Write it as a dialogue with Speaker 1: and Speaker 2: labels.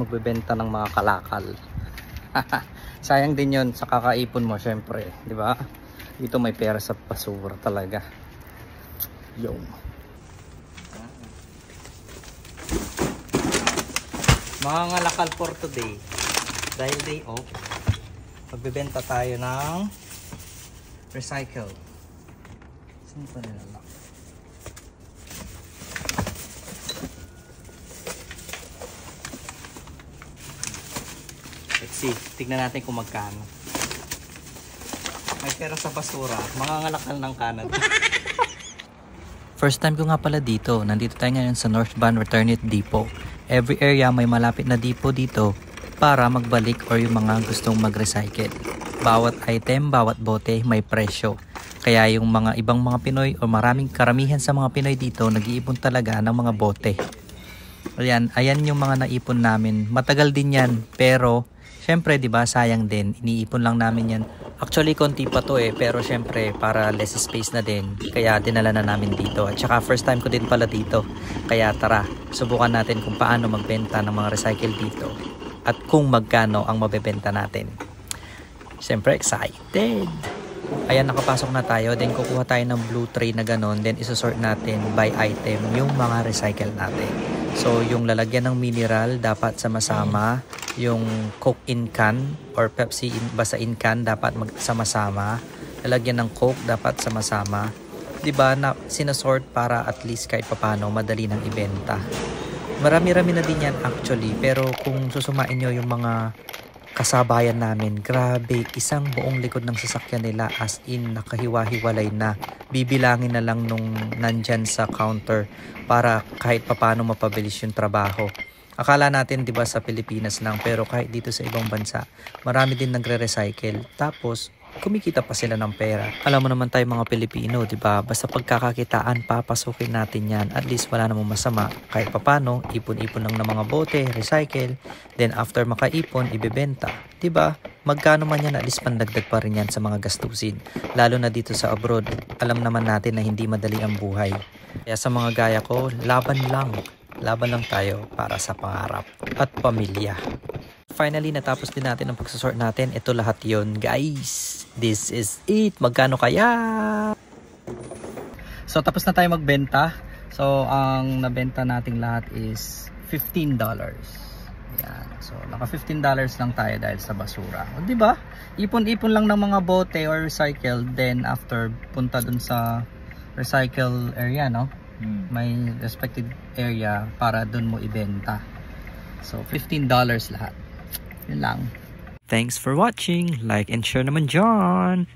Speaker 1: magbebenta ng mga kalakal. Sayang din yon sa kakaipon mo syempre, di ba? Dito may pera sa basura talaga. Yung mga ngalakal for today, dahil day off, magbebenta tayo ng recycle. Saan pa nilalak? Let's see, tignan natin kung magkano. May pera sa basura, mga ngalakal ng kanan. First time ko nga pala dito. Nandito tayo ngayon sa North Van Returnit Depot. Every area may malapit na depot dito para magbalik or yung mga gustong mag-recycle. Bawat item, bawat bote may presyo. Kaya yung mga ibang mga Pinoy o karamihan sa mga Pinoy dito nag-iipon talaga ng mga bote. Ayan yung mga naipon namin. Matagal din yan pero syempre 'di ba sayang din. Iniipon lang namin yan. Actually konti pa to pero syempre para less space na din. Kaya dinala na namin dito. At saka first time ko din pala dito. Kaya tara, subukan natin kung paano magbenta ng mga recycle dito. At kung magkano ang mabebenta natin. Syempre excited. Ayan, nakapasok na tayo. Then kukuha tayo ng blue tray na ganon. Then isosort natin by item yung mga recycle natin. So yung lalagyan ng mineral dapat sama-sama. Yung Coke in can or Pepsi basta in can dapat magsama-sama. Lalagyan ng Coke dapat sama-sama. 'Di ba na sinasort para at least kahit papaano madali nang ibenta. Marami-rami na din yan actually, pero kung susumain nyo yung mga kasabayan namin, grabe, isang buong likod ng sasakyan nila as in nakahiwa-hiwalay na. Bibilangin na lang nung nandyan sa counter para kahit papaano mapabilis yung trabaho. Akala natin 'di ba sa Pilipinas lang, pero kahit dito sa ibang bansa, marami din nagre-recycle. Tapos kumikita pa sila ng pera. Alam mo naman tayo mga Pilipino, 'di ba? Basta pagkakakitaan, papasukin natin 'yan. At least wala namang masama. Kahit papaano, ipon-ipon lang ng mga bote, recycle, then after makaipon, ibebenta. 'Di ba? Magkano man 'yan, at least pandagdag pa rin 'yan sa mga gastusin. Lalo na dito sa abroad. Alam naman natin na hindi madali ang buhay. Kaya sa mga gaya ko, laban lang. Laban lang tayo para sa pangarap at pamilya. Finally, natapos din natin ang pagsasort natin. Ito lahat yon, guys. This is it. Magkano kaya? So, tapos na tayo magbenta. So, ang nabenta nating lahat is $15. Yan. So, naka $15 lang tayo dahil sa basura. O, diba? Ipon-ipon lang ng mga bote or recycle. Then, after, punta dun sa recycle area, no? May respected area para dun mo ibenta. So, $15 lahat. Yun lang. Thanks for watching. Like and share naman dyan.